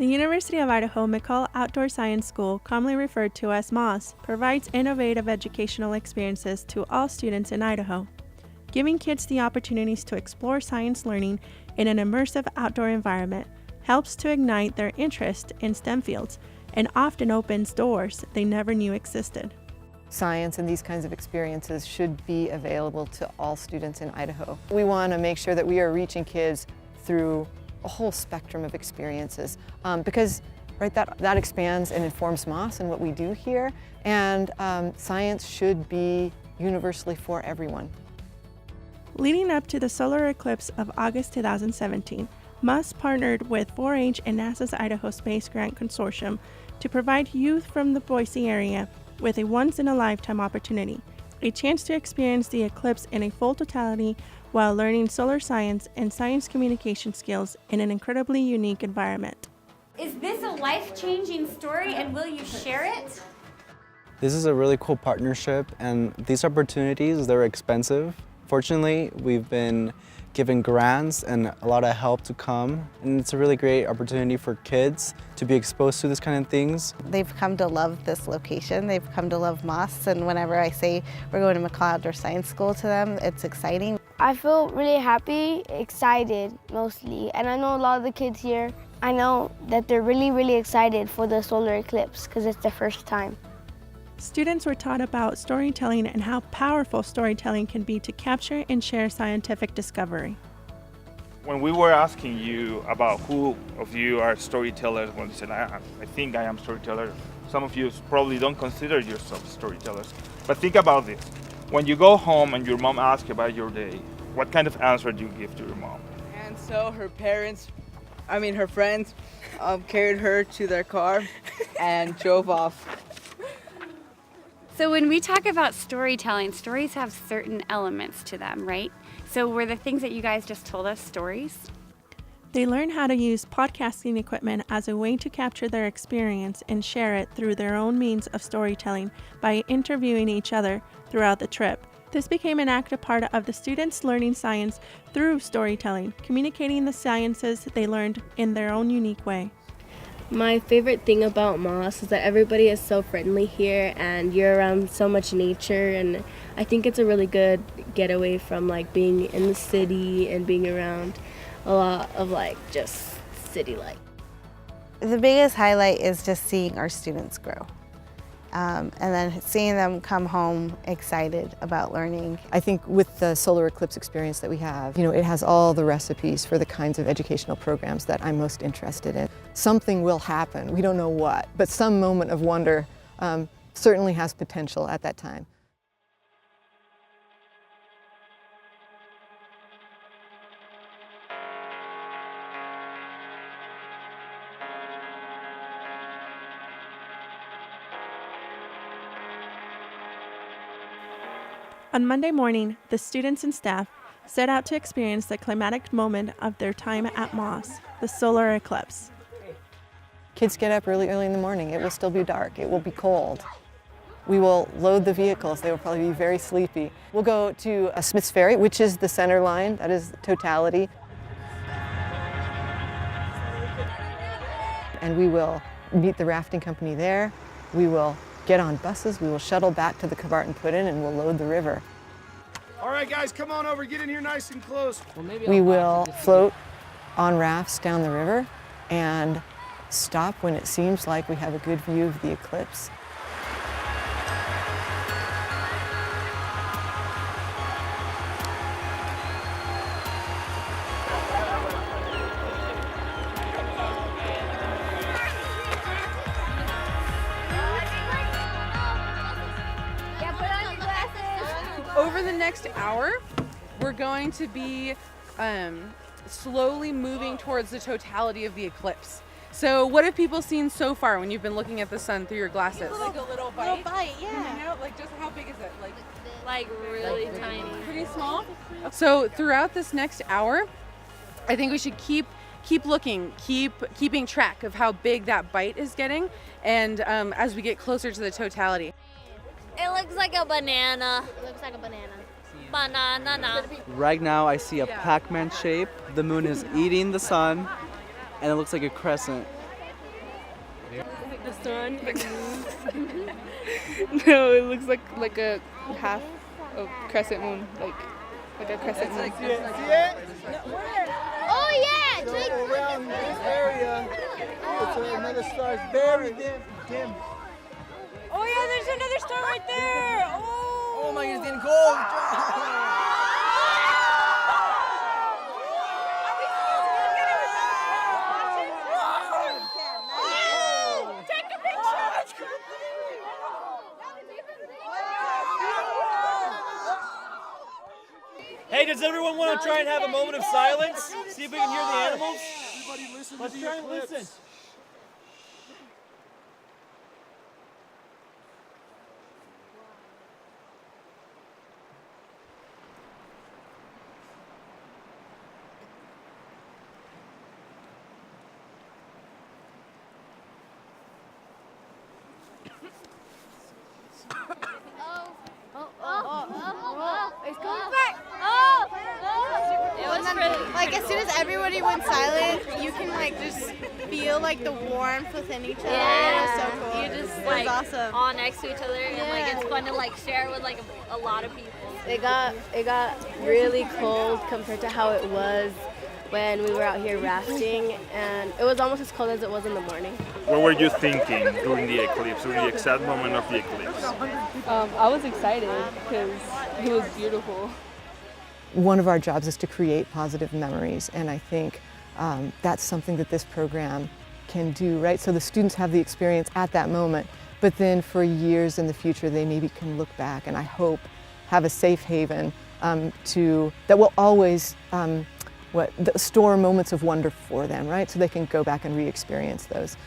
The University of Idaho McCall Outdoor Science School, commonly referred to as MOSS, provides innovative educational experiences to all students in Idaho. Giving kids the opportunities to explore science learning in an immersive outdoor environment helps to ignite their interest in STEM fields and often opens doors they never knew existed. Science and these kinds of experiences should be available to all students in Idaho. We want to make sure that we are reaching kids through a whole spectrum of experiences because that expands and informs MOSS and what we do here, and science should be universally for everyone. Leading up to the solar eclipse of August 2017, MOSS partnered with 4-H and NASA's Idaho Space Grant Consortium to provide youth from the Boise area with a once-in-a-lifetime opportunity, a chance to experience the eclipse in a full totality while learning solar science and science communication skills in an incredibly unique environment. Is this a life-changing story, and will you share it? This is a really cool partnership, and these opportunities, they're expensive. Fortunately, we've been given grants and a lot of help to come, and it's a really great opportunity for kids to be exposed to this kind of things. They've come to love this location, they've come to love MOSS, and whenever I say we're going to McCall Outdoor Science School to them, it's exciting. I feel really happy, excited mostly, and I know a lot of the kids here, I know that they're really excited for the solar eclipse because it's their first time. Students were taught about storytelling and how powerful storytelling can be to capture and share scientific discovery. When we were asking you about who of you are storytellers, when you said, I think I am storyteller, some of you probably don't consider yourself storytellers. But think about this. When you go home and your mom asks you about your day, what kind of answer do you give to your mom? And so her friends carried her to their car and drove off. So when we talk about storytelling, stories have certain elements to them, right? So were the things that you guys just told us stories? They learn how to use podcasting equipment as a way to capture their experience and share it through their own means of storytelling by interviewing each other throughout the trip. This became an active part of the students learning science through storytelling, communicating the sciences they learned in their own unique way. My favorite thing about MOSS is that everybody is so friendly here and you're around so much nature, and I think it's a really good getaway from being in the city and being around a lot of just city life. The biggest highlight is just seeing our students grow. And then seeing them come home excited about learning. I think with the solar eclipse experience that we have, it has all the recipes for the kinds of educational programs that I'm most interested in. Something will happen, we don't know what, but some moment of wonder certainly has potential at that time. On Monday morning, the students and staff set out to experience the climatic moment of their time at MOSS, the solar eclipse. Kids get up really early in the morning. It will still be dark. It will be cold. We will load the vehicles. They will probably be very sleepy. We'll go to Smith's Ferry, which is the center line. That is totality. And we will meet the rafting company there. We will get on buses, we will shuttle back to the Cabarton Put-in, and we'll load the river. All right, guys, come on over, get in here nice and close. We will float on rafts down the river and stop when it seems like we have a good view of the eclipse. Over the next hour, we're going to be slowly moving towards the totality of the eclipse. So what have people seen so far when you've been looking at the sun through your glasses? Like a little bite. Little bite, yeah. Just how big is it? Like really tiny. Pretty small? So throughout this next hour, I think we should keep looking, keeping track of how big that bite is getting, and as we get closer to the totality. It looks like a banana. It looks like a banana. Banana. Right now I see a Pac-Man shape. The moon is eating the sun, and it looks like a crescent. The sun, the moon. No, it looks like a half of crescent moon, like a crescent moon. See it? Oh yeah! Take Around this area, it's another star. It's very dim. Oh yeah, there's another star right there! Oh! Oh my God, it's getting cold. Hey, does everyone want to try and have a moment of silence? See if we can hear the animals? Everybody listen Let's to try the and eclipse. listen. It's coming back! Oh! It was really... Like as soon as everybody went silent, you can like just feel like the warmth within each other. Yeah. It was so cool. You just it like was awesome. all next to each other and like it's fun to like share with like a lot of people. It got really cold compared to how it was when we were out here rafting, and it was almost as cold as it was in the morning. What were you thinking during the eclipse, during the exact moment of the eclipse? I was excited because it was beautiful. One of our jobs is to create positive memories, and I think that's something that this program can do, right? So the students have the experience at that moment, but then for years in the future they maybe can look back and I hope have a safe haven that will always store moments of wonder for them, right? So they can go back and re-experience those.